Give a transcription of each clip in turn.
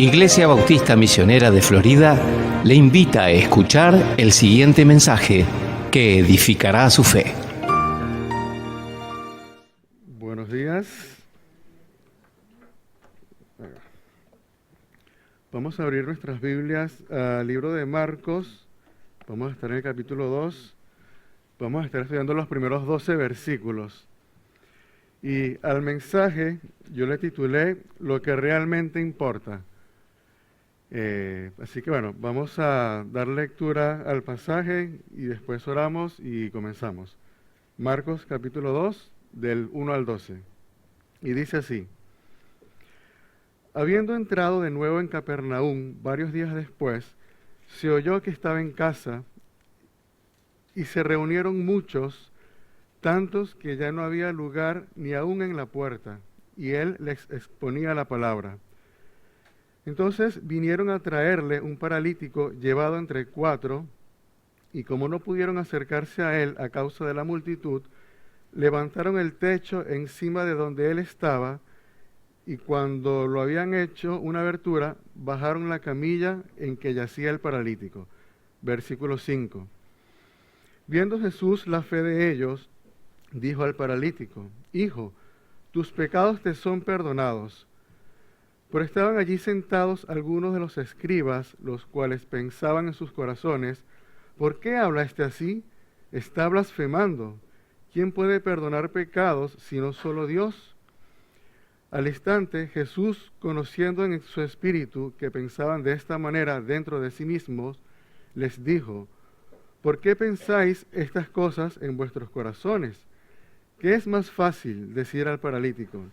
Iglesia Bautista Misionera de Florida le invita a escuchar el siguiente mensaje que edificará su fe. Buenos días. Vamos a abrir nuestras Biblias al libro de Marcos. Vamos a estar en el capítulo 2. Vamos a estar estudiando los primeros 12 versículos. Y al mensaje yo le titulé Lo que realmente importa. Así que bueno, vamos a dar lectura al pasaje y después oramos y comenzamos. Marcos capítulo 2, del 1 al 12. Y dice así: Habiendo entrado de nuevo en Capernaum varios días después, se oyó que estaba en casa y se reunieron muchos, tantos que ya no había lugar ni aún en la puerta, y él les exponía la palabra. Entonces vinieron a traerle un paralítico llevado entre 4, y como no pudieron acercarse a él a causa de la multitud, levantaron el techo encima de donde él estaba, y cuando lo habían hecho una abertura, bajaron la camilla en que yacía el paralítico. Versículo 5. Viendo Jesús la fe de ellos, dijo al paralítico: Hijo, tus pecados te son perdonados. Pero estaban allí sentados algunos de los escribas, los cuales pensaban en sus corazones: ¿por qué habla este así? Está blasfemando. ¿Quién puede perdonar pecados sino solo Dios? Al instante Jesús, conociendo en su espíritu que pensaban de esta manera dentro de sí mismos, les dijo: ¿por qué pensáis estas cosas en vuestros corazones? ¿Qué es más fácil decir al paralítico: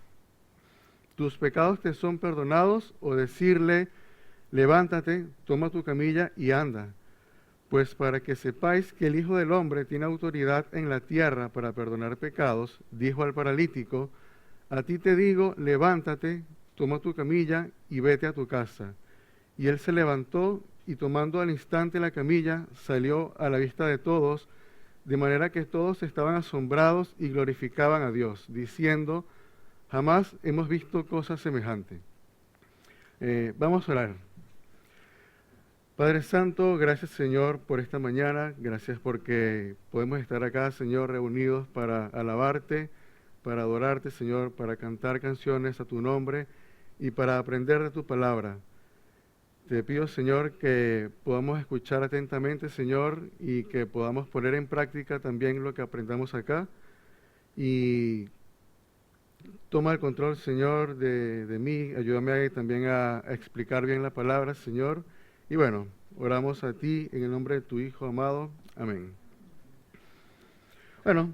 tus pecados te son perdonados, o decirle: levántate, toma tu camilla y anda? Pues para que sepáis que el Hijo del Hombre tiene autoridad en la tierra para perdonar pecados, dijo al paralítico: a ti te digo, levántate, toma tu camilla y vete a tu casa. Y él se levantó y, tomando al instante la camilla, salió a la vista de todos, de manera que todos estaban asombrados y glorificaban a Dios, diciendo: jamás hemos visto cosa semejante. Vamos a orar. Padre Santo, gracias Señor por esta mañana, gracias porque podemos estar acá, Señor, reunidos para alabarte, para adorarte, Señor, para cantar canciones a tu nombre y para aprender de tu palabra. Te pido, Señor, que podamos escuchar atentamente, Señor, y que podamos poner en práctica también lo que aprendamos acá. Y toma el control, Señor, de mí. Ayúdame también a explicar bien la palabra, Señor. Y bueno, oramos a ti en el nombre de tu Hijo amado. Amén. Bueno,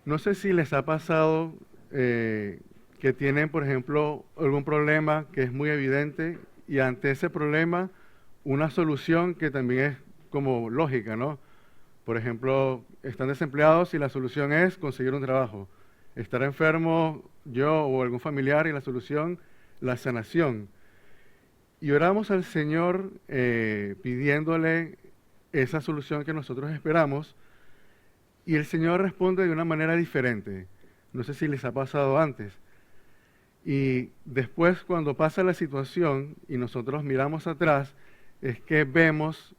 no sé si les ha pasado que tienen, por ejemplo, algún problema que es muy evidente y ante ese problema una solución que también es como lógica, ¿no? Por ejemplo, están desempleados y la solución es conseguir un trabajo. Estar enfermo yo o algún familiar y la solución, la sanación. Y oramos al Señor pidiéndole esa solución que nosotros esperamos, y el Señor responde de una manera diferente. No sé si les ha pasado antes. Y después, cuando pasa la situación y nosotros miramos atrás, es que vemos: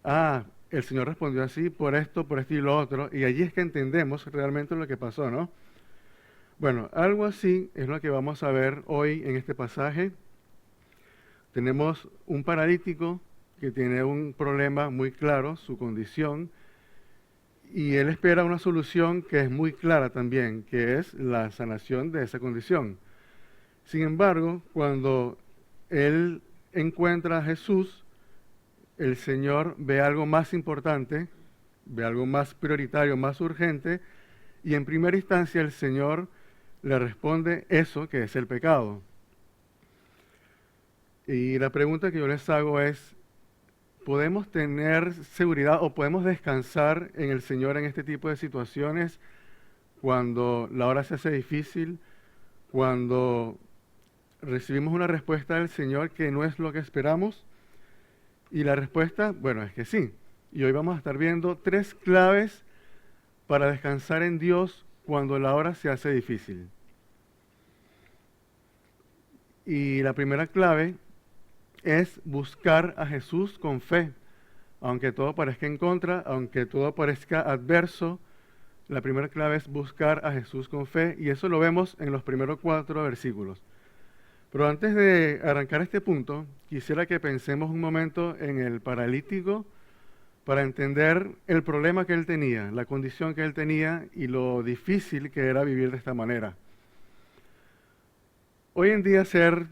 el Señor respondió así por esto y lo otro, y allí es que entendemos realmente lo que pasó, ¿no? Bueno, algo así es lo que vamos a ver hoy en este pasaje. Tenemos un paralítico que tiene un problema muy claro, su condición, y él espera una solución que es muy clara también, que es la sanación de esa condición. Sin embargo, cuando él encuentra a Jesús, el Señor ve algo más importante, ve algo más prioritario, más urgente, y en primera instancia el Señor le responde eso, que es el pecado. Y la pregunta que yo les hago es: ¿podemos tener seguridad o podemos descansar en el Señor en este tipo de situaciones cuando la hora se hace difícil, cuando recibimos una respuesta del Señor que no es lo que esperamos? Y la respuesta, bueno, es que sí. Y hoy vamos a estar viendo 3 claves para descansar en Dios cuando la hora se hace difícil. Y la primera clave es buscar a Jesús con fe. Aunque todo parezca en contra, aunque todo parezca adverso, la primera clave es buscar a Jesús con fe, y eso lo vemos en los primeros 4 versículos. Pero antes de arrancar este punto, quisiera que pensemos un momento en el paralítico para entender el problema que él tenía, la condición que él tenía y lo difícil que era vivir de esta manera. Hoy en día ser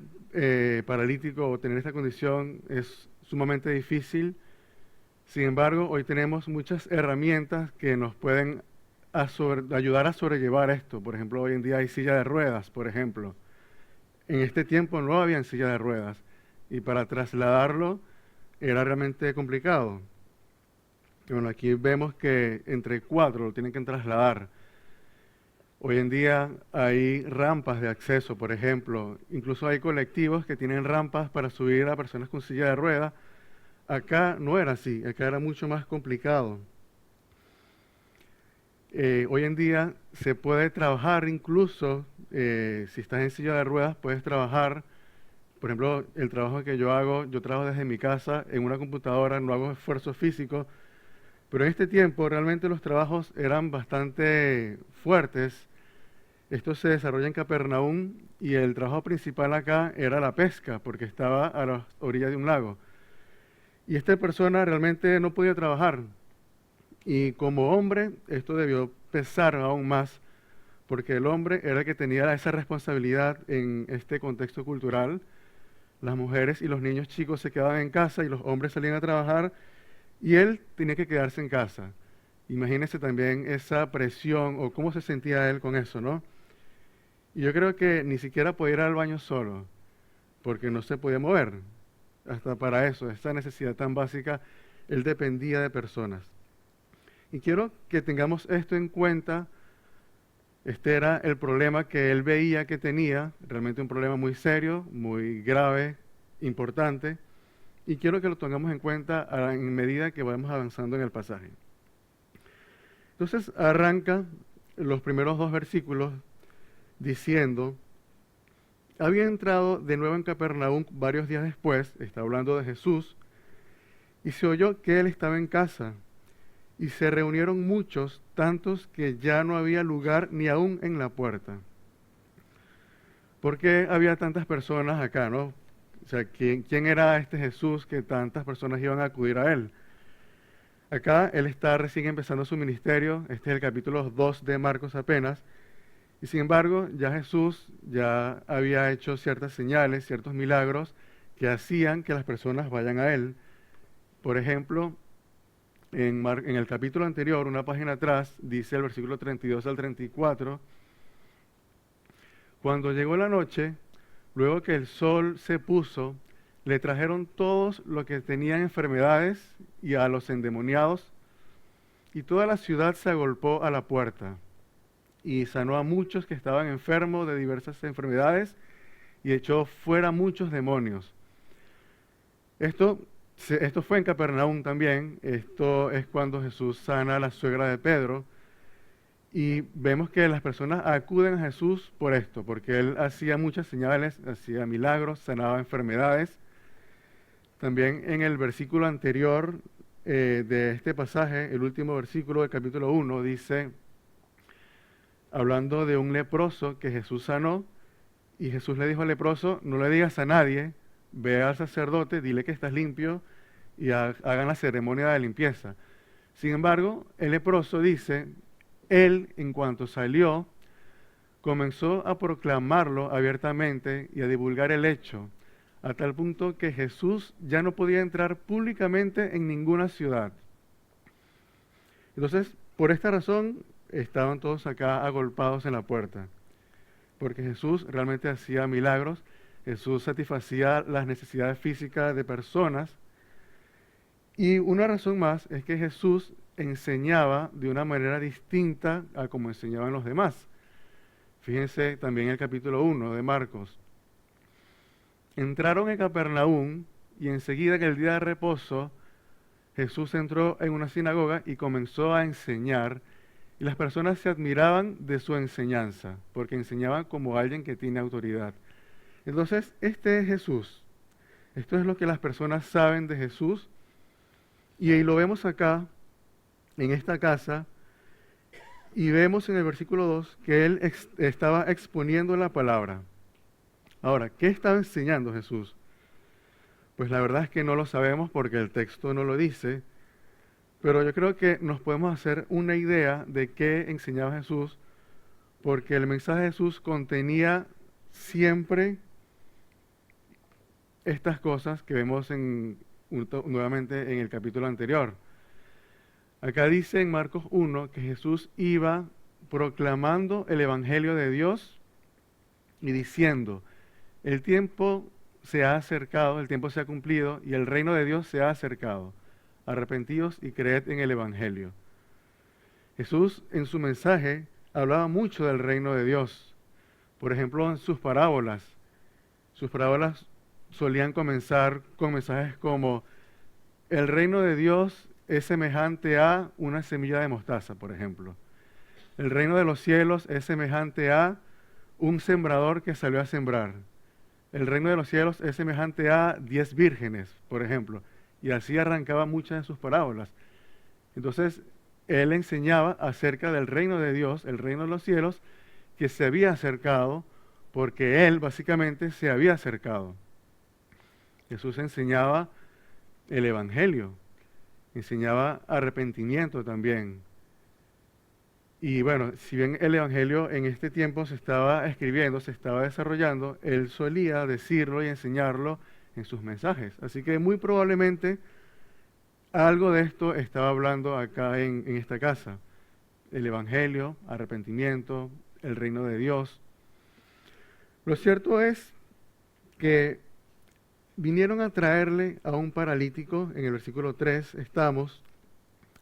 paralítico o tener esta condición es sumamente difícil. Sin embargo, hoy tenemos muchas herramientas que nos pueden ayudar a sobrellevar esto. Por ejemplo, hoy en día hay silla de ruedas, por ejemplo. En este tiempo no había silla de ruedas y para trasladarlo era realmente complicado. Y bueno, aquí vemos que entre 4 lo tienen que trasladar. Hoy en día hay rampas de acceso, por ejemplo. Incluso hay colectivos que tienen rampas para subir a personas con silla de ruedas. Acá no era así, acá era mucho más complicado. Hoy en día se puede trabajar incluso, si estás en silla de ruedas, puedes trabajar. Por ejemplo, el trabajo que yo hago, yo trabajo desde mi casa en una computadora, no hago esfuerzo físico, pero en este tiempo realmente los trabajos eran bastante fuertes. Esto se desarrolla en Capernaum y el trabajo principal acá era la pesca, porque estaba a las orillas de un lago. Y esta persona realmente no podía trabajar. Y como hombre, esto debió pesar aún más, porque el hombre era el que tenía esa responsabilidad en este contexto cultural. Las mujeres y los niños chicos se quedaban en casa y los hombres salían a trabajar y él tenía que quedarse en casa. Imagínense también esa presión o cómo se sentía él con eso, ¿no? Y yo creo que ni siquiera podía ir al baño solo, porque no se podía mover. Hasta para eso, esta necesidad tan básica, él dependía de personas. Y quiero que tengamos esto en cuenta. Este era el problema que él veía que tenía, realmente un problema muy serio, muy grave, importante, y quiero que lo tengamos en cuenta en medida que vamos avanzando en el pasaje. Entonces arranca los primeros 2 versículos diciendo: había entrado de nuevo en Capernaum varios días después, está hablando de Jesús, y se oyó que él estaba en casa. Y se reunieron muchos, tantos que ya no había lugar ni aún en la puerta. ¿Por qué había tantas personas acá, no? O sea, ¿quién era este Jesús que tantas personas iban a acudir a él? Acá él está recién empezando su ministerio, este es el capítulo 2 de Marcos apenas, y sin embargo ya Jesús ya había hecho ciertas señales, ciertos milagros que hacían que las personas vayan a él. Por ejemplo, en el capítulo anterior, una página atrás, dice el versículo 32 al 34, cuando llegó la noche, luego que el sol se puso, le trajeron todos los que tenían enfermedades y a los endemoniados, y toda la ciudad se agolpó a la puerta, y sanó a muchos que estaban enfermos de diversas enfermedades, y echó fuera muchos demonios. Esto fue en Capernaum también. Esto es cuando Jesús sana a la suegra de Pedro. Y vemos que las personas acuden a Jesús por esto, porque él hacía muchas señales, hacía milagros, sanaba enfermedades. También en el versículo anterior de este pasaje, el último versículo del capítulo 1, dice, hablando de un leproso que Jesús sanó, y Jesús le dijo al leproso: no le digas a nadie, ve al sacerdote, dile que estás limpio y hagan la ceremonia de limpieza. Sin embargo, el leproso dice, él en cuanto salió, comenzó a proclamarlo abiertamente y a divulgar el hecho, a tal punto que Jesús ya no podía entrar públicamente en ninguna ciudad. Entonces, por esta razón, estaban todos acá agolpados en la puerta, porque Jesús realmente hacía milagros. Jesús satisfacía las necesidades físicas de personas. Y una razón más es que Jesús enseñaba de una manera distinta a como enseñaban los demás. Fíjense también en el capítulo 1 de Marcos. Entraron en Capernaum y enseguida, en el día de reposo, Jesús entró en una sinagoga y comenzó a enseñar. Y las personas se admiraban de su enseñanza, porque enseñaba como alguien que tiene autoridad. Entonces, este es Jesús. Esto es lo que las personas saben de Jesús. Y ahí lo vemos acá, en esta casa, y vemos en el versículo 2 que él estaba exponiendo la palabra. Ahora, ¿qué estaba enseñando Jesús? Pues la verdad es que no lo sabemos porque el texto no lo dice, pero yo creo que nos podemos hacer una idea de qué enseñaba Jesús, porque el mensaje de Jesús contenía siempre estas cosas que vemos nuevamente en el capítulo anterior. Acá dice en Marcos 1 que Jesús iba proclamando el Evangelio de Dios y diciendo, el tiempo se ha acercado, el tiempo se ha cumplido y el reino de Dios se ha acercado. Arrepentíos y creed en el Evangelio. Jesús en su mensaje hablaba mucho del reino de Dios. Por ejemplo, en sus parábolas solían comenzar con mensajes como, el reino de Dios es semejante a una semilla de mostaza, por ejemplo. El reino de los cielos es semejante a un sembrador que salió a sembrar. El reino de los cielos es semejante a 10 vírgenes, por ejemplo. Y así arrancaba muchas de sus parábolas. Entonces, él enseñaba acerca del reino de Dios, el reino de los cielos, que se había acercado porque él básicamente se había acercado. Jesús enseñaba el Evangelio, enseñaba arrepentimiento también. Y bueno, si bien el Evangelio en este tiempo se estaba escribiendo, se estaba desarrollando, él solía decirlo y enseñarlo en sus mensajes. Así que muy probablemente algo de esto estaba hablando acá en esta casa. El Evangelio, arrepentimiento, el reino de Dios. Lo cierto es que vinieron a traerle a un paralítico, en el versículo 3 estamos,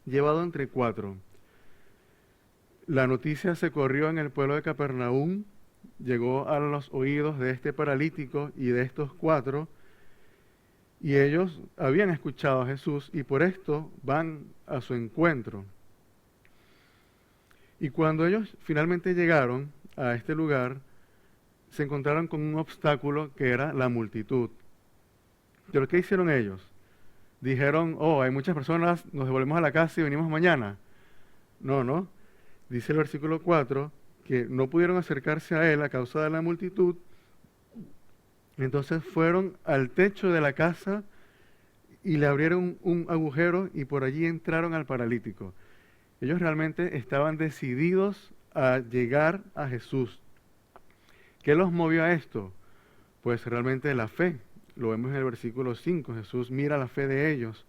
llevado entre 4. La noticia se corrió en el pueblo de Capernaum, llegó a los oídos de este paralítico y de estos 4, y ellos habían escuchado a Jesús y por esto van a su encuentro. Y cuando ellos finalmente llegaron a este lugar, se encontraron con un obstáculo que era la multitud. ¿Pero qué hicieron ellos? Dijeron, oh, hay muchas personas, nos devolvemos a la casa y venimos mañana. No. Dice el versículo 4 que no pudieron acercarse a él a causa de la multitud. Entonces fueron al techo de la casa y le abrieron un agujero y por allí entraron al paralítico. Ellos realmente estaban decididos a llegar a Jesús. ¿Qué los movió a esto? Pues realmente la fe. Lo vemos en el versículo 5. Jesús mira la fe de ellos.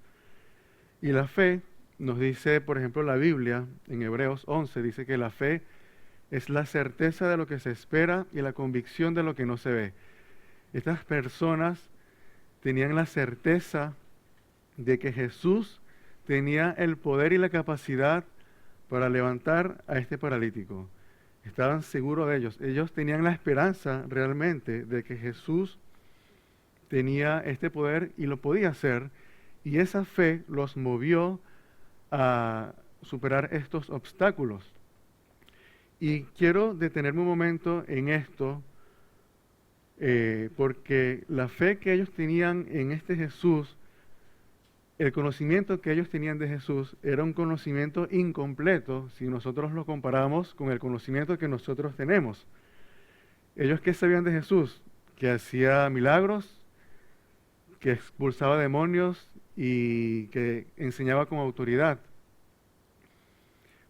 Y la fe, nos dice, por ejemplo, la Biblia, en Hebreos 11, dice que la fe es la certeza de lo que se espera y la convicción de lo que no se ve. Estas personas tenían la certeza de que Jesús tenía el poder y la capacidad para levantar a este paralítico. Estaban seguros de ellos. Ellos tenían la esperanza realmente de que Jesús tenía este poder y lo podía hacer. Y esa fe los movió a superar estos obstáculos. Y quiero detenerme un momento en esto, porque la fe que ellos tenían en este Jesús, el conocimiento que ellos tenían de Jesús, era un conocimiento incompleto si nosotros lo comparamos con el conocimiento que nosotros tenemos. ¿Ellos qué sabían de Jesús? Que hacía milagros, que expulsaba demonios y que enseñaba con autoridad.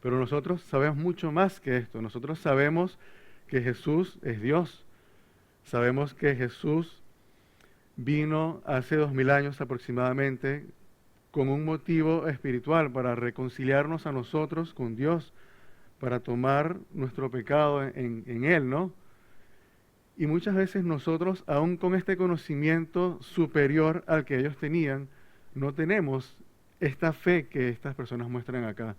Pero nosotros sabemos mucho más que esto. Nosotros sabemos que Jesús es Dios. Sabemos que Jesús vino hace 2000 años aproximadamente con un motivo espiritual para reconciliarnos a nosotros con Dios, para tomar nuestro pecado en Él, ¿no? Y muchas veces nosotros, aún con este conocimiento superior al que ellos tenían, no tenemos esta fe que estas personas muestran acá.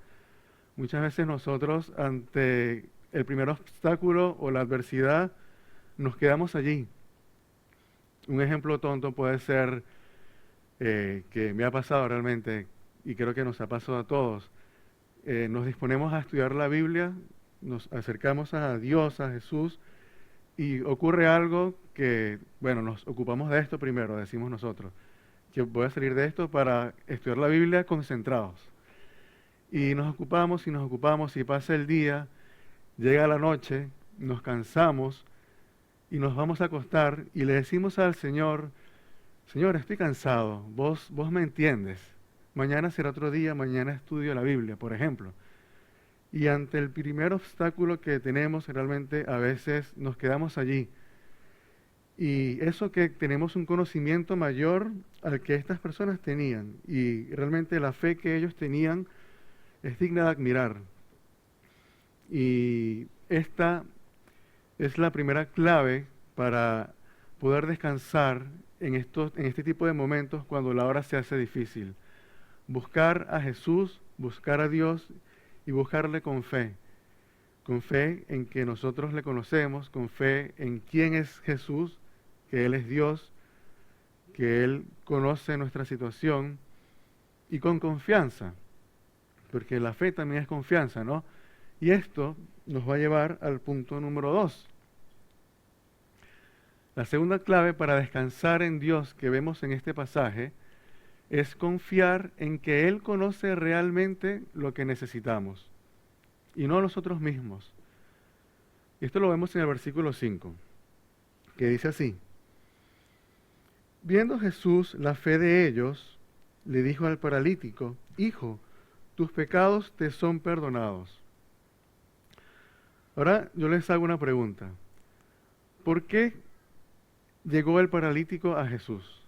Muchas veces nosotros, ante el primer obstáculo o la adversidad, nos quedamos allí. Un ejemplo tonto puede ser, que me ha pasado realmente, y creo que nos ha pasado a todos. Nos disponemos a estudiar la Biblia, nos acercamos a Dios, a Jesús, y ocurre algo que, bueno, nos ocupamos de esto primero, decimos nosotros, que voy a salir de esto para estudiar la Biblia concentrados. Y nos ocupamos y pasa el día, llega la noche, nos cansamos y nos vamos a acostar y le decimos al Señor, Señor, estoy cansado, vos me entiendes. Mañana será otro día, mañana estudio la Biblia, por ejemplo. Y ante el primer obstáculo que tenemos, realmente a veces nos quedamos allí. Y eso que tenemos un conocimiento mayor al que estas personas tenían. Y realmente la fe que ellos tenían es digna de admirar. Y esta es la primera clave para poder descansar en este tipo de momentos cuando la hora se hace difícil. Buscar a Jesús, buscar a Dios y buscarle con fe en que nosotros le conocemos, con fe en quién es Jesús, que Él es Dios, que Él conoce nuestra situación, y con confianza, porque la fe también es confianza, ¿no? Y esto nos va a llevar al punto número 2. La segunda clave para descansar en Dios que vemos en este pasaje es confiar en que Él conoce realmente lo que necesitamos y no nosotros mismos. Y esto lo vemos en el versículo 5, que dice así: Viendo Jesús la fe de ellos, le dijo al paralítico, Hijo, tus pecados te son perdonados. Ahora yo les hago una pregunta. ¿Por qué llegó el paralítico a Jesús?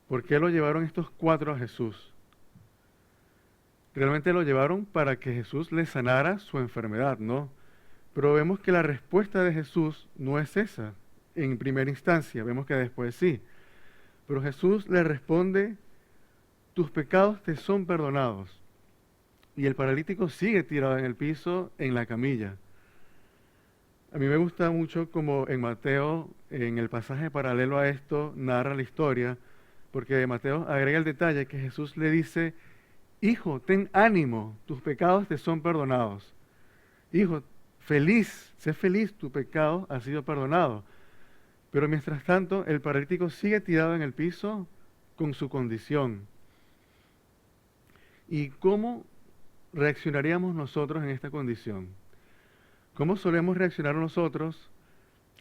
¿Por qué lo llevaron estos 4 a Jesús? Realmente lo llevaron para que Jesús le sanara su enfermedad, ¿no? Pero vemos que la respuesta de Jesús no es esa en primera instancia, vemos que después sí. Pero Jesús le responde, tus pecados te son perdonados. Y el paralítico sigue tirado en el piso, en la camilla. A mí me gusta mucho como en Mateo, en el pasaje paralelo a esto, narra la historia, porque Mateo agrega el detalle que Jesús le dice, Hijo, ten ánimo, tus pecados te son perdonados. Hijo, sé feliz, tu pecado ha sido perdonado. Pero mientras tanto, el paralítico sigue tirado en el piso con su condición. ¿Y cómo reaccionaríamos nosotros en esta condición? ¿Cómo solemos reaccionar nosotros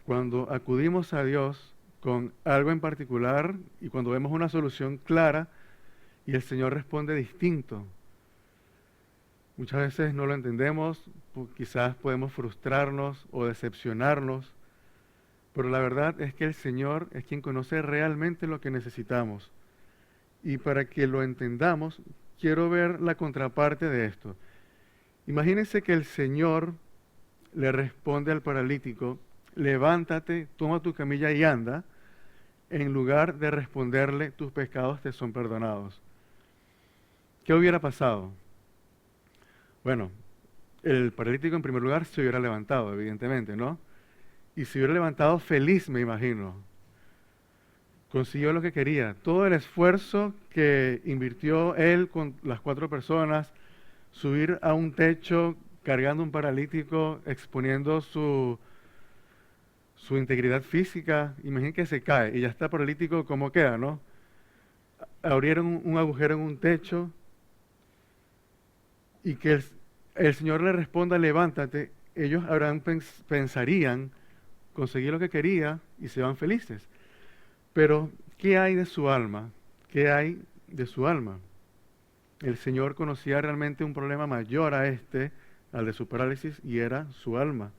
cuando acudimos a Dios con algo en particular y cuando vemos una solución clara y el Señor responde distinto? Muchas veces no lo entendemos, quizás podemos frustrarnos o decepcionarnos, pero la verdad es que el Señor es quien conoce realmente lo que necesitamos. Y para que lo entendamos, quiero ver la contraparte de esto. Imagínense que el Señor le responde al paralítico, levántate, toma tu camilla y anda, en lugar de responderle, tus pecados te son perdonados. ¿Qué hubiera pasado? Bueno, el paralítico en primer lugar se hubiera levantado, evidentemente, ¿no? Y se hubiera levantado feliz, me imagino. Consiguió lo que quería. Todo el esfuerzo que invirtió él con las 4 personas, subir a un techo cargando un paralítico, exponiendo su integridad física, imagínense que se cae y ya está paralítico, ¿cómo queda, no? Abrieron un agujero en un techo y que el Señor le responda, levántate, ellos pensarían, conseguí lo que quería y se van felices. Pero, ¿qué hay de su alma? ¿Qué hay de su alma? El Señor conocía realmente un problema mayor a al de su parálisis, y era su alma.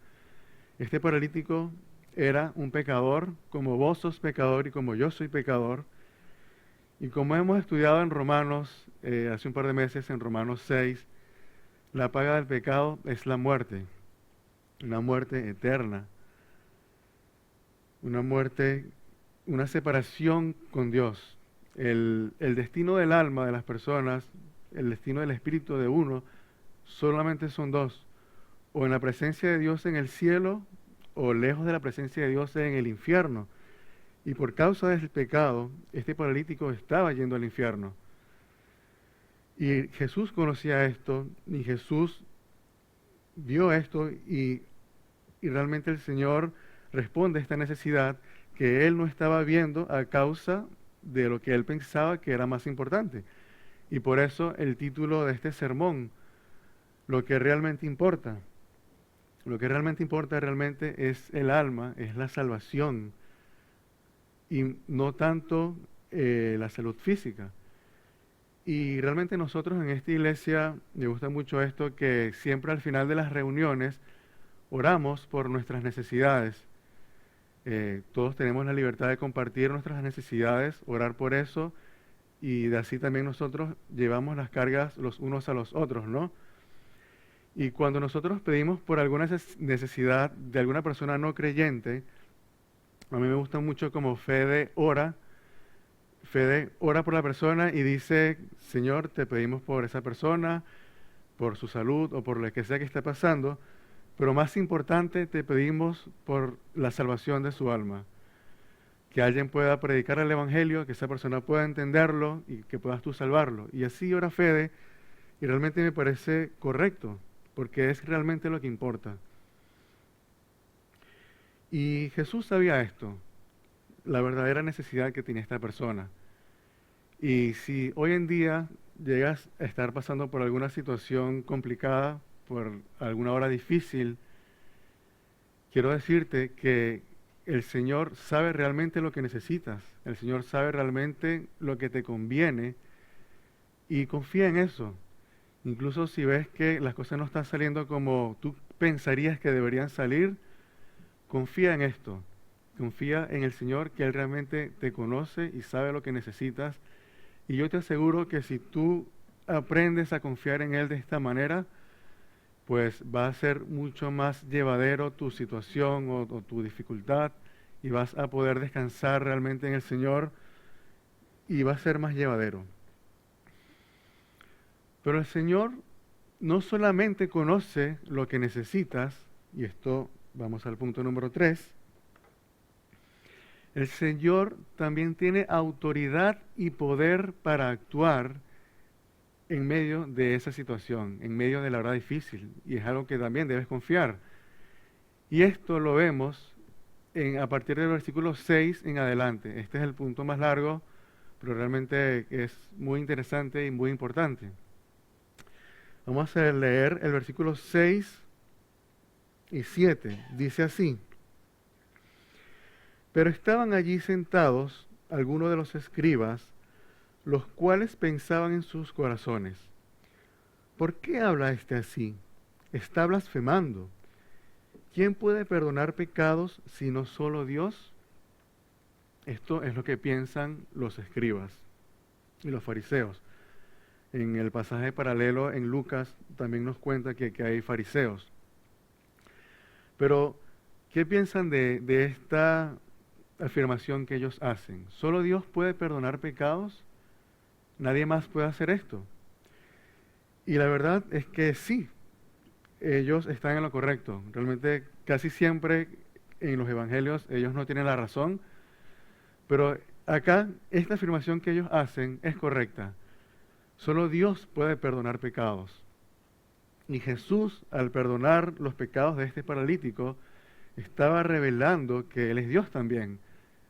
Este paralítico era un pecador, como vos sos pecador y como yo soy pecador. Y como hemos estudiado en Romanos, hace un par de meses, en Romanos 6, la paga del pecado es la muerte, una muerte eterna, una muerte, una separación con Dios. El destino del alma de las personas, el destino del espíritu de uno, solamente son 2, o en la presencia de Dios en el cielo, o lejos de la presencia de Dios en el infierno. Y por causa del pecado, este paralítico estaba yendo al infierno. Y Jesús conocía esto, y Jesús vio esto, y realmente el Señor responde a esta necesidad que él no estaba viendo a causa de lo que él pensaba que era más importante. Y por eso el título de este sermón, lo que realmente importa. Lo que realmente importa realmente es el alma, es la salvación, y no tanto la salud física. Y realmente nosotros en esta iglesia, me gusta mucho esto, que siempre al final de las reuniones oramos por nuestras necesidades. Todos tenemos la libertad de compartir nuestras necesidades, orar por eso, y de así también nosotros llevamos las cargas los unos a los otros, ¿no? Y cuando nosotros pedimos por alguna necesidad de alguna persona no creyente, a mí me gusta mucho como Fede ora por la persona y dice, Señor, te pedimos por esa persona, por su salud o por lo que sea que esté pasando, pero más importante, te pedimos por la salvación de su alma. Que alguien pueda predicar el Evangelio, que esa persona pueda entenderlo y que puedas tú salvarlo. Y así ora Fede, y realmente me parece correcto, porque es realmente lo que importa. Y Jesús sabía esto, la verdadera necesidad que tenía esta persona. Y si hoy en día llegas a estar pasando por alguna situación complicada, por alguna hora difícil, quiero decirte que el Señor sabe realmente lo que necesitas, el Señor sabe realmente lo que te conviene y confía en eso. Incluso si ves que las cosas no están saliendo como tú pensarías que deberían salir, confía en esto. Confía en el Señor, que Él realmente te conoce y sabe lo que necesitas. Y yo te aseguro que si tú aprendes a confiar en Él de esta manera, pues va a ser mucho más llevadero tu situación o tu dificultad, y vas a poder descansar realmente en el Señor y va a ser más llevadero. Pero el Señor no solamente conoce lo que necesitas, y esto vamos al punto número 3, el Señor también tiene autoridad y poder para actuar en medio de esa situación, en medio de la hora difícil, y es algo que también debes confiar. Y esto lo vemos a partir del versículo 6 en adelante. Este es el punto más largo, pero realmente es muy interesante y muy importante. Vamos a leer el versículo 6 y 7. Dice así: Pero estaban allí sentados algunos de los escribas, los cuales pensaban en sus corazones: ¿por qué habla este así? Está blasfemando. ¿Quién puede perdonar pecados sino solo Dios? Esto es lo que piensan los escribas y los fariseos. En el pasaje paralelo en Lucas también nos cuenta que hay fariseos. Pero, ¿qué piensan de esta afirmación que ellos hacen? ¿Solo Dios puede perdonar pecados? ¿Nadie más puede hacer esto? Y la verdad es que sí, ellos están en lo correcto. Realmente casi siempre en los evangelios ellos no tienen la razón, pero acá esta afirmación que ellos hacen es correcta. Solo Dios puede perdonar pecados. Y Jesús, al perdonar los pecados de este paralítico, estaba revelando que Él es Dios también.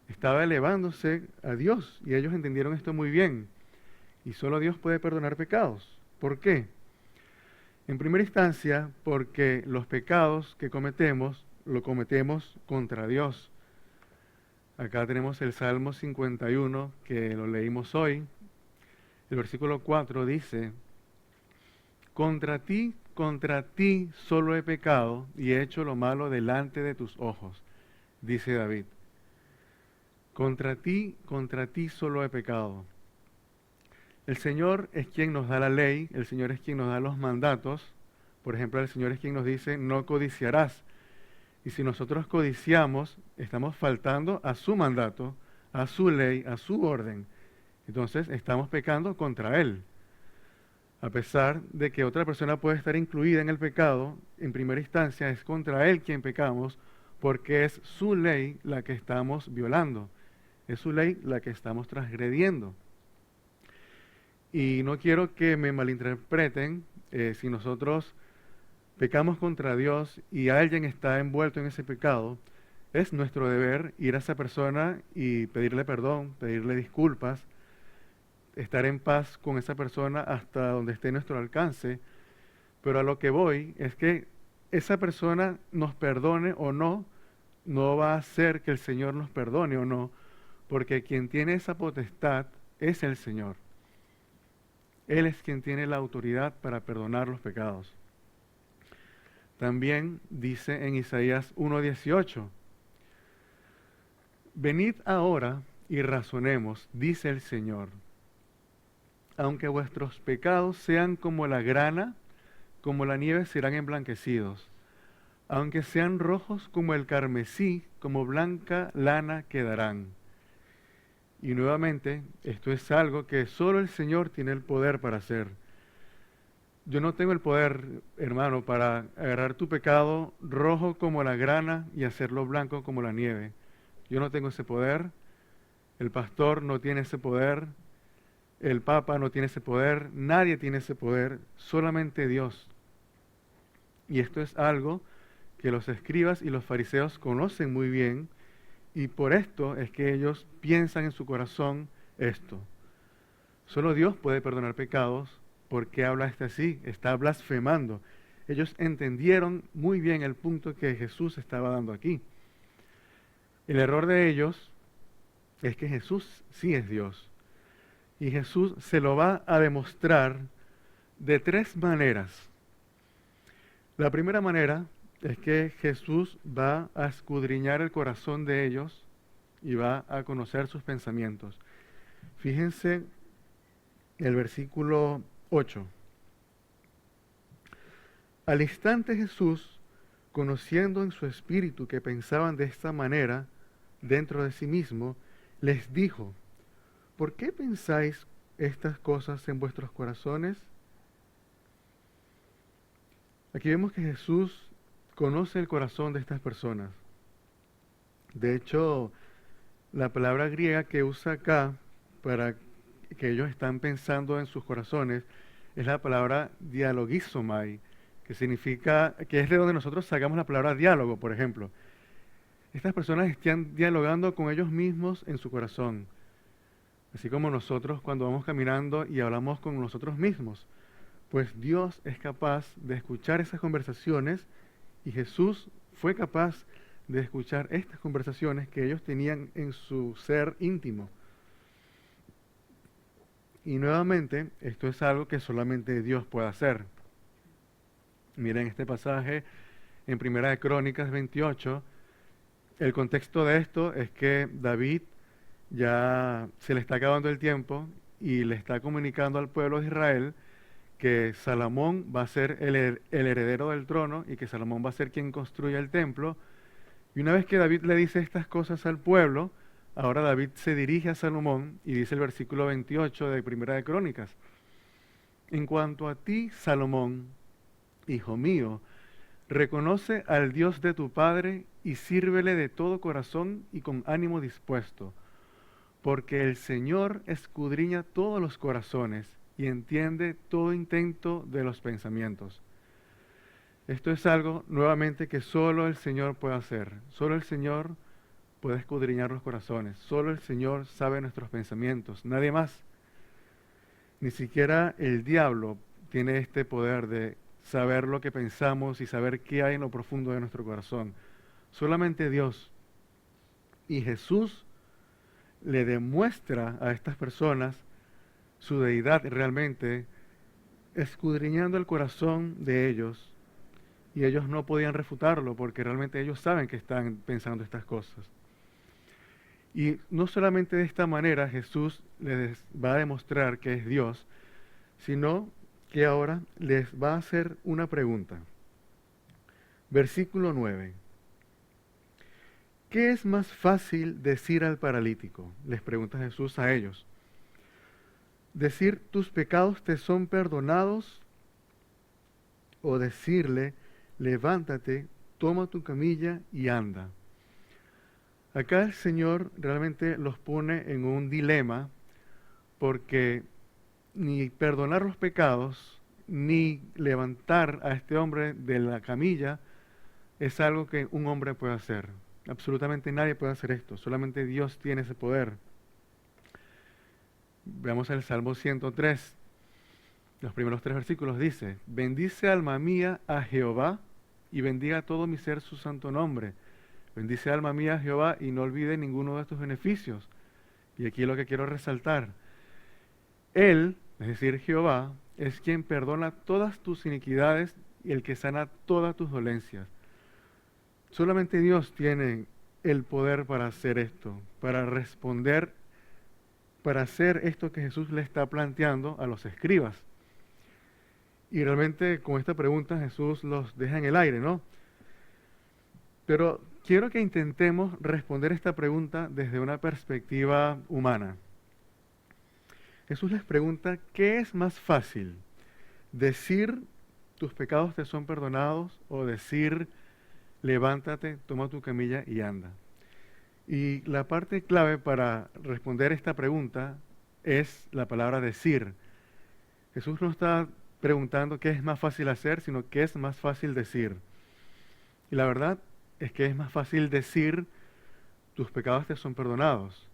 Estaba elevándose a Dios, y ellos entendieron esto muy bien. Y solo Dios puede perdonar pecados. ¿Por qué? En primera instancia, porque los pecados que cometemos, lo cometemos contra Dios. Acá tenemos el Salmo 51, que lo leímos hoy. El versículo 4 dice: contra ti solo he pecado y he hecho lo malo delante de tus ojos, dice David. Contra ti solo he pecado. El Señor es quien nos da la ley, el Señor es quien nos da los mandatos. Por ejemplo, el Señor es quien nos dice: no codiciarás. Y si nosotros codiciamos, estamos faltando a su mandato, a su ley, a su orden. Entonces estamos pecando contra Él. A pesar de que otra persona puede estar incluida en el pecado, en primera instancia es contra Él quien pecamos, porque es su ley la que estamos violando, es su ley la que estamos transgrediendo. Y no quiero que me malinterpreten, si nosotros pecamos contra Dios y alguien está envuelto en ese pecado, Es nuestro deber ir a esa persona y pedirle perdón, pedirle disculpas, estar en paz con esa persona hasta donde esté nuestro alcance. Pero a lo que voy es que esa persona nos perdone o no, no va a hacer que el Señor nos perdone o no, porque quien tiene esa potestad es el Señor. Él es quien tiene la autoridad para perdonar los pecados. También dice en Isaías 1:18, venid ahora y razonemos, dice el Señor. Aunque vuestros pecados sean como la grana, como la nieve serán emblanquecidos. Aunque sean rojos como el carmesí, como blanca lana quedarán. Y nuevamente, esto es algo que solo el Señor tiene el poder para hacer. Yo no tengo el poder, hermano, para agarrar tu pecado rojo como la grana y hacerlo blanco como la nieve. Yo no tengo ese poder, el pastor no tiene ese poder, el papa no tiene ese poder, nadie tiene ese poder, solamente Dios. Y esto es algo que los escribas y los fariseos conocen muy bien, y por esto es que ellos piensan en su corazón esto. Solo Dios puede perdonar pecados. ¿Por qué habla así? Está blasfemando. Ellos entendieron muy bien el punto que Jesús estaba dando aquí. El error de ellos es que Jesús sí es Dios. Y Jesús se lo va a demostrar de tres maneras. La primera manera es que Jesús va a escudriñar el corazón de ellos y va a conocer sus pensamientos. Fíjense el versículo 8. Al instante Jesús, conociendo en su espíritu que pensaban de esta manera dentro de sí mismo, les dijo, ¿por qué pensáis estas cosas en vuestros corazones? Aquí vemos que Jesús conoce el corazón de estas personas. De hecho, la palabra griega que usa acá para que ellos están pensando en sus corazones es la palabra dialogizomai, que significa, que es de donde nosotros sacamos la palabra diálogo, por ejemplo. Estas personas están dialogando con ellos mismos en su corazón, así como nosotros cuando vamos caminando y hablamos con nosotros mismos. Pues Dios es capaz de escuchar esas conversaciones y Jesús fue capaz de escuchar estas conversaciones que ellos tenían en su ser íntimo. Y nuevamente, esto es algo que solamente Dios puede hacer. Miren este pasaje en Primera de Crónicas 28. El contexto de esto es que David ya se le está acabando el tiempo y le está comunicando al pueblo de Israel que Salomón va a ser el heredero del trono y que Salomón va a ser quien construya el templo. Y una vez que David le dice estas cosas al pueblo, ahora David se dirige a Salomón y dice el versículo 28 de Primera de Crónicas. En cuanto a ti, Salomón, hijo mío, reconoce al Dios de tu padre y sírvele de todo corazón y con ánimo dispuesto, porque el Señor escudriña todos los corazones y entiende todo intento de los pensamientos. Esto es algo, nuevamente, que solo el Señor puede hacer. Solo el Señor puede escudriñar los corazones. Solo el Señor sabe nuestros pensamientos. Nadie más. Ni siquiera el diablo tiene este poder de saber lo que pensamos y saber qué hay en lo profundo de nuestro corazón. Solamente Dios. Y Jesús le demuestra a estas personas su deidad realmente, escudriñando el corazón de ellos, y ellos no podían refutarlo porque realmente ellos saben que están pensando estas cosas. Y no solamente de esta manera Jesús les va a demostrar que es Dios, sino que ahora les va a hacer una pregunta. Versículo 9. ¿Qué es más fácil decir al paralítico? Les pregunta Jesús a ellos. ¿Decir tus pecados te son perdonados? ¿O decirle, levántate, toma tu camilla y anda? Acá el Señor realmente los pone en un dilema porque ni perdonar los pecados ni levantar a este hombre de la camilla es algo que un hombre puede hacer. Absolutamente nadie puede hacer esto, solamente Dios tiene ese poder. Veamos el Salmo 103, los primeros 3 versículos dice, bendice alma mía a Jehová y bendiga todo mi ser su santo nombre. Bendice alma mía a Jehová y no olvide ninguno de tus beneficios. Y aquí es lo que quiero resaltar. Él, es decir, Jehová, es quien perdona todas tus iniquidades y el que sana todas tus dolencias. Solamente Dios tiene el poder para hacer esto, para responder, para hacer esto que Jesús le está planteando a los escribas. Y realmente con esta pregunta Jesús los deja en el aire, ¿no? Pero quiero que intentemos responder esta pregunta desde una perspectiva humana. Jesús les pregunta, ¿qué es más fácil? ¿Decir tus pecados te son perdonados o decir levántate, toma tu camilla y anda? Y la parte clave para responder esta pregunta es la palabra decir. Jesús no está preguntando qué es más fácil hacer, sino qué es más fácil decir. Y la verdad es que es más fácil decir tus pecados te son perdonados.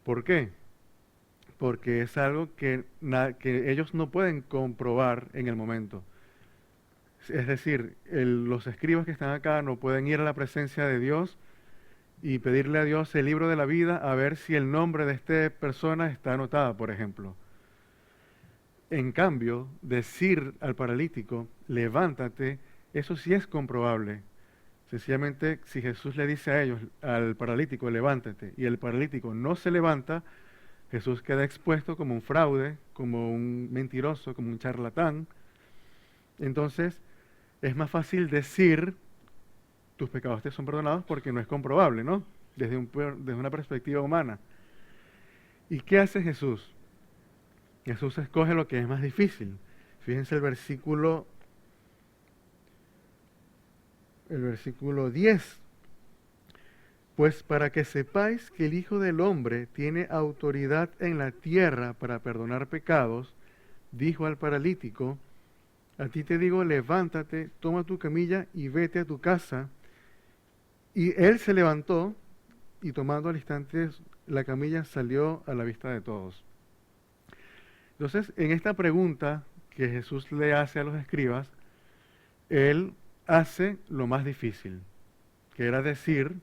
¿Por qué? Porque es algo que ellos no pueden comprobar en el momento. Es decir, los escribas que están acá no pueden ir a la presencia de Dios y pedirle a Dios el libro de la vida a ver si el nombre de esta persona está anotada, por ejemplo. En cambio, decir al paralítico, levántate, eso sí es comprobable. Sencillamente, si Jesús le dice a ellos, al paralítico, levántate, y el paralítico no se levanta, Jesús queda expuesto como un fraude, como un mentiroso, como un charlatán. Entonces, es más fácil decir, tus pecados te son perdonados porque no es comprobable, ¿no? Desde una perspectiva humana. ¿Y qué hace Jesús? Jesús escoge lo que es más difícil. Fíjense el versículo 10. Pues para que sepáis que el Hijo del Hombre tiene autoridad en la tierra para perdonar pecados, dijo al paralítico, a ti te digo, levántate, toma tu camilla y vete a tu casa. Y él se levantó y tomando al instante la camilla salió a la vista de todos. Entonces, en esta pregunta que Jesús le hace a los escribas, él hace lo más difícil, que era decir,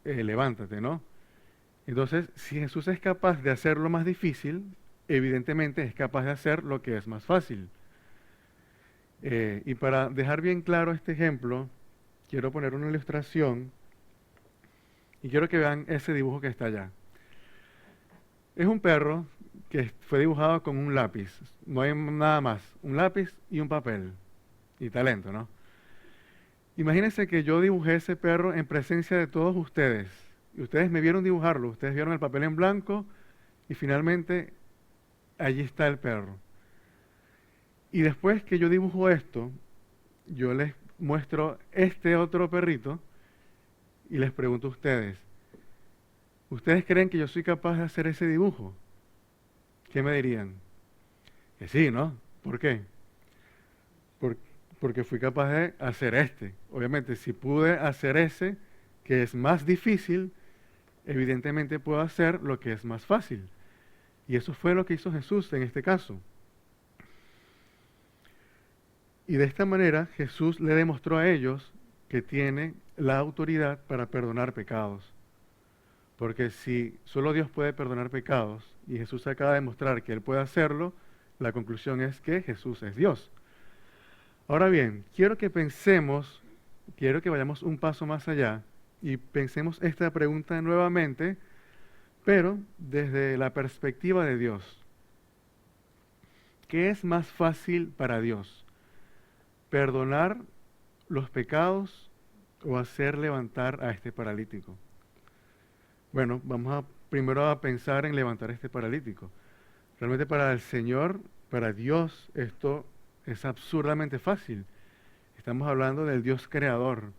levántate, ¿no? Entonces, si Jesús es capaz de hacer lo más difícil, evidentemente es capaz de hacer lo que es más fácil. Y para dejar bien claro este ejemplo, quiero poner una ilustración y quiero que vean ese dibujo que está allá. Es un perro que fue dibujado con un lápiz, no hay nada más, un lápiz y un papel, y talento, ¿no? Imagínense que yo dibujé ese perro en presencia de todos ustedes, y ustedes me vieron dibujarlo, ustedes vieron el papel en blanco, y finalmente allí está el perro. Y después que yo dibujo esto, yo les muestro este otro perrito, y les pregunto a ustedes, ¿ustedes creen que yo soy capaz de hacer ese dibujo? ¿Qué me dirían? Que sí, ¿no? ¿Por qué? Porque fui capaz de hacer este. Obviamente, si pude hacer ese, que es más difícil, evidentemente puedo hacer lo que es más fácil. Y eso fue lo que hizo Jesús en este caso. Y de esta manera Jesús le demostró a ellos que tiene la autoridad para perdonar pecados. Porque si solo Dios puede perdonar pecados y Jesús acaba de demostrar que Él puede hacerlo, la conclusión es que Jesús es Dios. Ahora bien, quiero que vayamos un paso más allá y pensemos esta pregunta nuevamente, pero desde la perspectiva de Dios. ¿Qué es más fácil para Dios? ¿Perdonar los pecados o hacer levantar a este paralítico? Bueno, vamos primero a pensar en levantar a este paralítico. Realmente para el Señor, para Dios, esto es absurdamente fácil. Estamos hablando del Dios creador.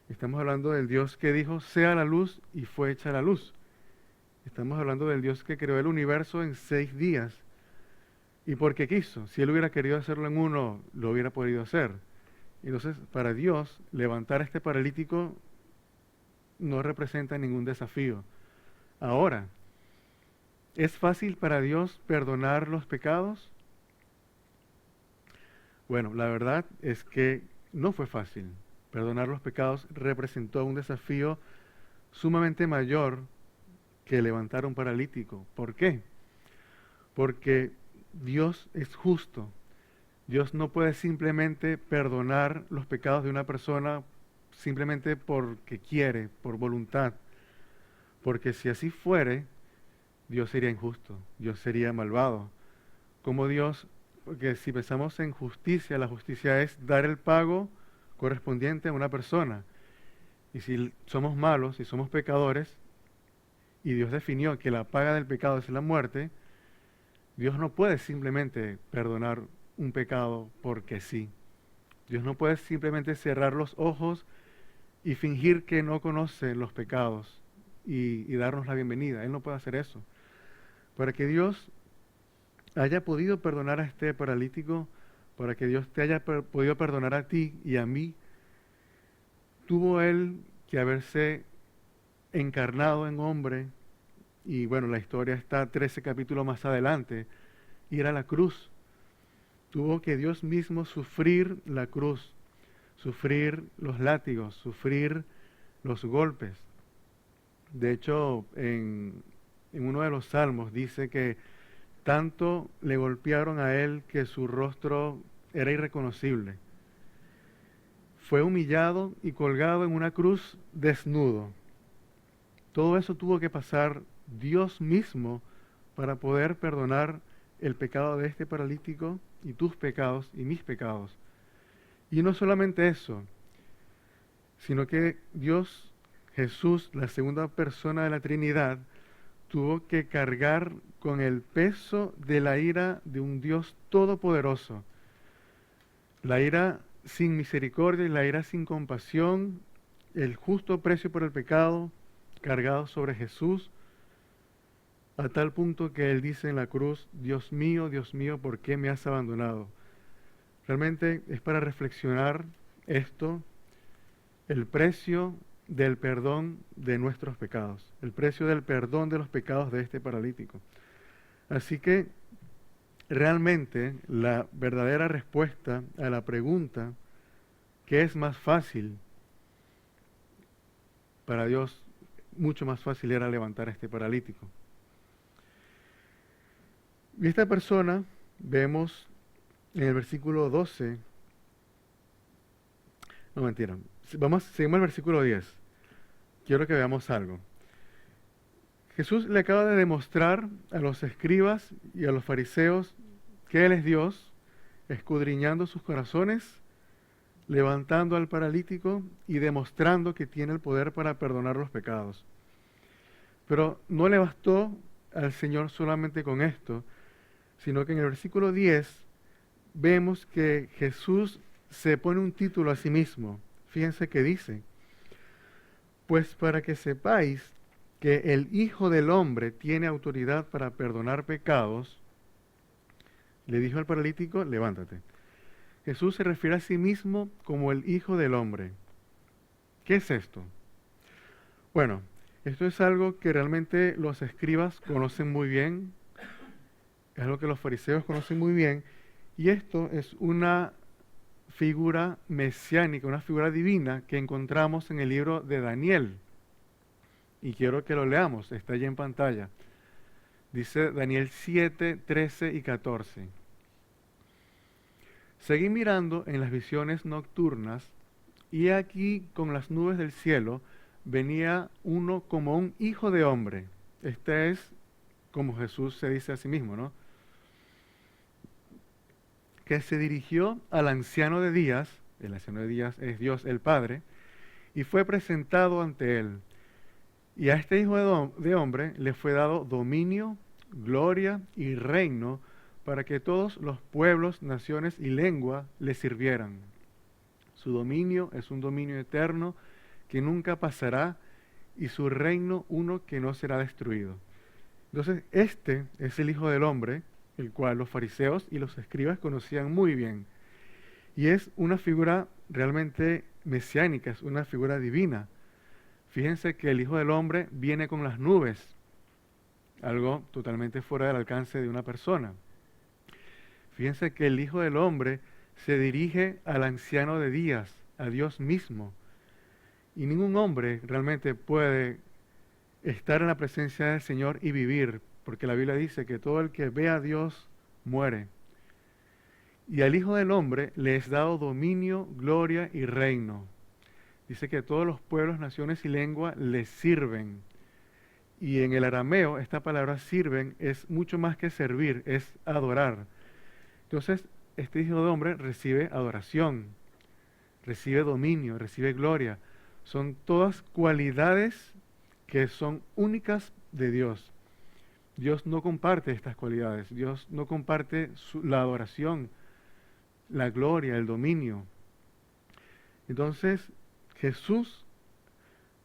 Estamos hablando del Dios que dijo, sea la luz y fue hecha la luz. Estamos hablando del Dios que creó el universo en 6 días. ¿Y por qué quiso? Si Él hubiera querido hacerlo en 1, lo hubiera podido hacer. Entonces, para Dios, levantar a este paralítico no representa ningún desafío. Ahora, ¿es fácil para Dios perdonar los pecados? Bueno, la verdad es que no fue fácil. Perdonar los pecados representó un desafío sumamente mayor que levantar a un paralítico. ¿Por qué? Porque Dios es justo. Dios no puede simplemente perdonar los pecados de una persona simplemente porque quiere, por voluntad. Porque si así fuere, Dios sería injusto, Dios sería malvado. Como Dios, porque si pensamos en justicia, la justicia es dar el pago correspondiente a una persona. Y si somos malos, si somos pecadores, y Dios definió que la paga del pecado es la muerte, Dios no puede simplemente perdonar un pecado porque sí. Dios no puede simplemente cerrar los ojos y fingir que no conoce los pecados y darnos la bienvenida. Él no puede hacer eso. Para que Dios haya podido perdonar a este paralítico, para que Dios te haya podido perdonar a ti y a mí, tuvo Él que haberse encarnado en hombre, y bueno, la historia está 13 capítulos más adelante, ir a la cruz. Tuvo que Dios mismo sufrir la cruz, sufrir los látigos, sufrir los golpes. De hecho, en uno de los salmos dice que tanto le golpearon a él que su rostro era irreconocible. Fue humillado y colgado en una cruz desnudo. Todo eso tuvo que pasar Dios mismo para poder perdonar el pecado de este paralítico y tus pecados y mis pecados. Y no solamente eso, sino que Dios, Jesús, la segunda persona de la Trinidad, tuvo que cargar con el peso de la ira de un Dios todopoderoso. La ira sin misericordia y la ira sin compasión, el justo precio por el pecado cargado sobre Jesús, a tal punto que Él dice en la cruz, Dios mío, ¿por qué me has abandonado? Realmente es para reflexionar esto, el precio del perdón de nuestros pecados, el precio del perdón de los pecados de este paralítico. Así que realmente la verdadera respuesta a la pregunta, ¿qué es más fácil? Para Dios, mucho más fácil era levantar a este paralítico. Y esta persona, vemos en el versículo 12, no mentira, seguimos el versículo 10. Quiero que veamos algo. Jesús le acaba de demostrar a los escribas y a los fariseos que Él es Dios, escudriñando sus corazones, levantando al paralítico y demostrando que tiene el poder para perdonar los pecados. Pero no le bastó al Señor solamente con esto, sino que en el versículo 10 vemos que Jesús se pone un título a sí mismo. Fíjense que dice, pues para que sepáis que el Hijo del Hombre tiene autoridad para perdonar pecados, le dijo al paralítico, levántate. Jesús se refiere a sí mismo como el Hijo del Hombre. ¿Qué es esto? Bueno, esto es algo que realmente los escribas conocen muy bien, es algo que los fariseos conocen muy bien, y esto es una figura mesiánica, una figura divina que encontramos en el libro de Daniel. Y quiero que lo leamos, está allí en pantalla. Dice Daniel 7, 13 y 14. Seguí mirando en las visiones nocturnas, y aquí con las nubes del cielo venía uno como un hijo de hombre. Este es como Jesús se dice a sí mismo, ¿no? Que se dirigió al anciano de días, el anciano de días es Dios el Padre, y fue presentado ante él. Y a este hijo de hombre le fue dado dominio, gloria y reino para que todos los pueblos, naciones y lengua le sirvieran. Su dominio es un dominio eterno que nunca pasará y su reino uno que no será destruido. Entonces, este es el Hijo del Hombre, el cual los fariseos y los escribas conocían muy bien. Y es una figura realmente mesiánica, es una figura divina. Fíjense que el Hijo del Hombre viene con las nubes, algo totalmente fuera del alcance de una persona. Fíjense que el Hijo del Hombre se dirige al anciano de días, a Dios mismo. Y ningún hombre realmente puede estar en la presencia del Señor y vivir, porque la Biblia dice que todo el que ve a Dios muere. Y al Hijo del Hombre le es dado dominio, gloria y reino. Dice que todos los pueblos, naciones y lenguas le sirven. Y en el arameo esta palabra sirven es mucho más que servir, es adorar. Entonces, este Hijo del Hombre recibe adoración, recibe dominio, recibe gloria. Son todas cualidades que son únicas de Dios. Dios no comparte estas cualidades. Dios no comparte la adoración, la gloria, el dominio. Entonces, Jesús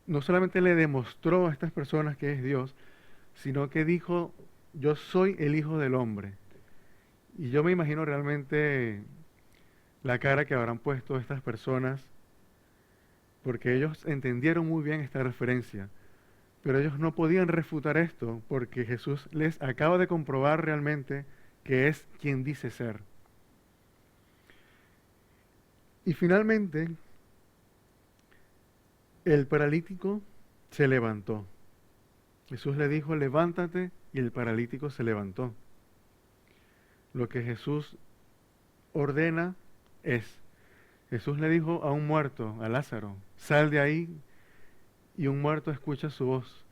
no solamente le demostró a estas personas que es Dios, sino que dijo, yo soy el Hijo del Hombre. Y yo me imagino realmente la cara que habrán puesto estas personas, porque ellos entendieron muy bien esta referencia, pero ellos no podían refutar esto, porque Jesús les acaba de comprobar realmente que es quien dice ser. Y finalmente, el paralítico se levantó. Jesús le dijo, levántate, y el paralítico se levantó. Lo que Jesús ordena es, Jesús le dijo a un muerto, a Lázaro, sal de ahí, y un muerto escucha su voz.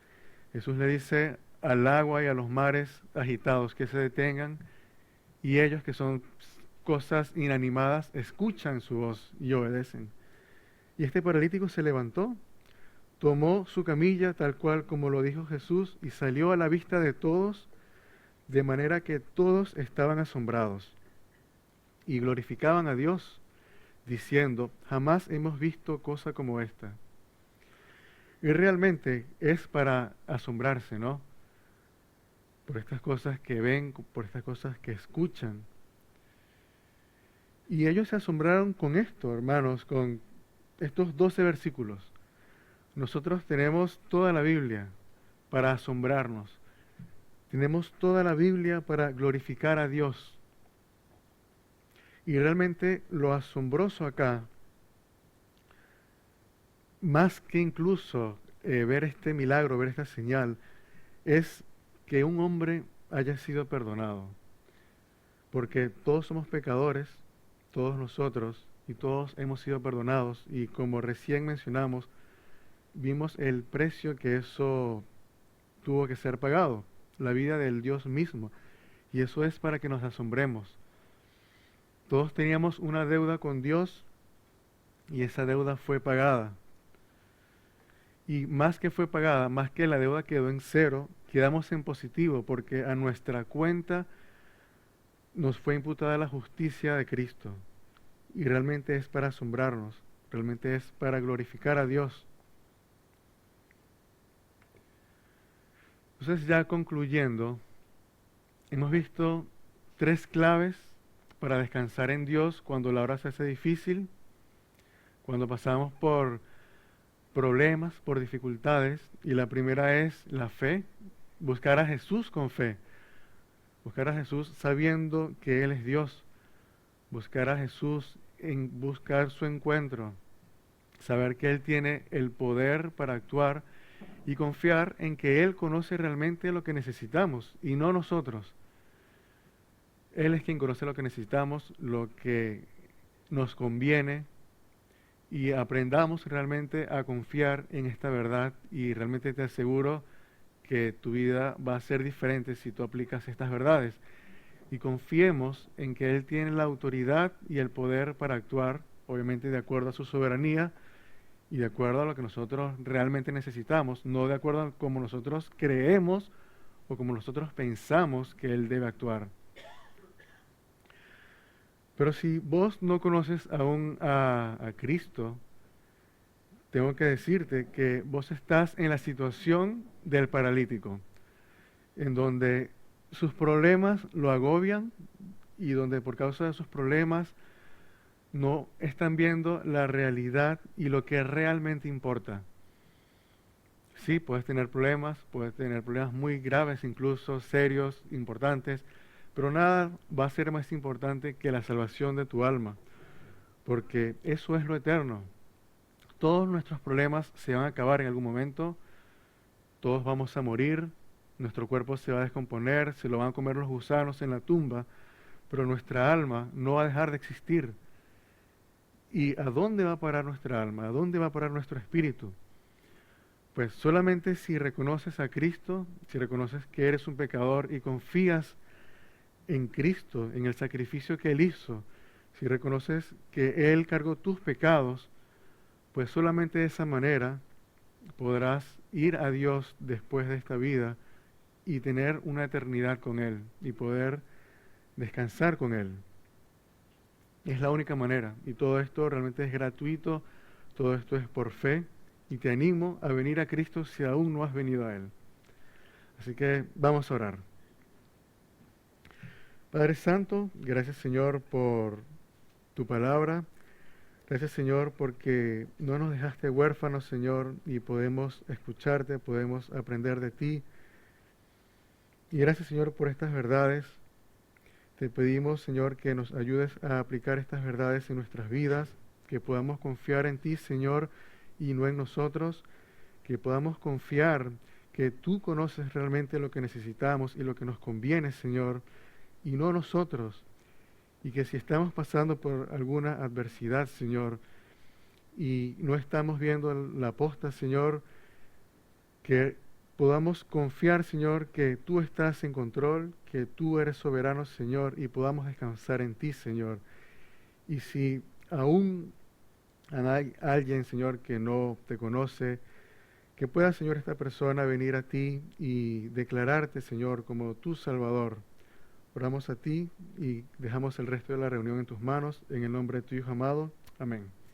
Jesús le dice al agua y a los mares agitados que se detengan, y ellos que son cosas inanimadas escuchan su voz y obedecen. Y este paralítico se levantó, tomó su camilla tal cual como lo dijo Jesús y salió a la vista de todos, de manera que todos estaban asombrados y glorificaban a Dios, diciendo, jamás hemos visto cosa como esta. Y realmente es para asombrarse, ¿no? Por estas cosas que ven, por estas cosas que escuchan. Y ellos se asombraron con esto, hermanos, con estos 12 versículos. Nosotros tenemos toda la Biblia para asombrarnos. Tenemos toda la Biblia para glorificar a Dios. Y realmente lo asombroso acá, más que incluso ver este milagro, ver esta señal, es que un hombre haya sido perdonado. Porque todos somos pecadores, todos nosotros, y todos hemos sido perdonados. Y como recién mencionamos, vimos el precio que eso tuvo que ser pagado, la vida del Dios mismo. Y eso es para que nos asombremos. Todos teníamos una deuda con Dios y esa deuda fue pagada. Y más que fue pagada, más que la deuda quedó en cero, quedamos en positivo porque a nuestra cuenta nos fue imputada la justicia de Cristo. Y realmente es para asombrarnos, realmente es para glorificar a Dios. Entonces, ya concluyendo, hemos visto 3 claves para descansar en Dios cuando la hora se hace difícil, cuando pasamos por problemas, por dificultades. Y la primera es la fe, buscar a Jesús con fe, buscar a Jesús sabiendo que Él es Dios, buscar a Jesús en buscar su encuentro, saber que Él tiene el poder para actuar y confiar en que Él conoce realmente lo que necesitamos y no nosotros. Él es quien conoce lo que necesitamos, lo que nos conviene, y aprendamos realmente a confiar en esta verdad, y realmente te aseguro que tu vida va a ser diferente si tú aplicas estas verdades. Y confiemos en que Él tiene la autoridad y el poder para actuar, obviamente de acuerdo a su soberanía y de acuerdo a lo que nosotros realmente necesitamos, no de acuerdo a cómo nosotros creemos o como nosotros pensamos que Él debe actuar. Pero si vos no conoces aún a Cristo, tengo que decirte que vos estás en la situación del paralítico, en donde sus problemas lo agobian y donde por causa de sus problemas no están viendo la realidad y lo que realmente importa. Sí, puedes tener problemas muy graves, incluso serios, importantes, pero nada va a ser más importante que la salvación de tu alma, porque eso es lo eterno. Todos nuestros problemas se van a acabar en algún momento, todos vamos a morir, nuestro cuerpo se va a descomponer, se lo van a comer los gusanos en la tumba, pero nuestra alma no va a dejar de existir. ¿Y a dónde va a parar nuestra alma? ¿A dónde va a parar nuestro espíritu? Pues solamente si reconoces a Cristo, si reconoces que eres un pecador y confías en Cristo, en el sacrificio que Él hizo, si reconoces que Él cargó tus pecados, pues solamente de esa manera podrás ir a Dios después de esta vida y tener una eternidad con Él y poder descansar con Él. Es la única manera y todo esto realmente es gratuito, todo esto es por fe y te animo a venir a Cristo si aún no has venido a Él. Así que vamos a orar. Padre Santo, gracias Señor por tu palabra. Gracias Señor porque no nos dejaste huérfanos Señor y podemos escucharte, podemos aprender de ti. Y gracias Señor por estas verdades. Te pedimos Señor que nos ayudes a aplicar estas verdades en nuestras vidas, que podamos confiar en ti Señor y no en nosotros, que podamos confiar que tú conoces realmente lo que necesitamos y lo que nos conviene Señor y no nosotros. Y que si estamos pasando por alguna adversidad, Señor, y no estamos viendo la posta, Señor, que podamos confiar, Señor, que tú estás en control, que tú eres soberano, Señor, y podamos descansar en ti, Señor. Y si aún hay alguien, Señor, que no te conoce, que pueda, Señor, esta persona venir a ti y declararte, Señor, como tu Salvador. Oramos a ti y dejamos el resto de la reunión en tus manos, en el nombre de tu Hijo amado. Amén.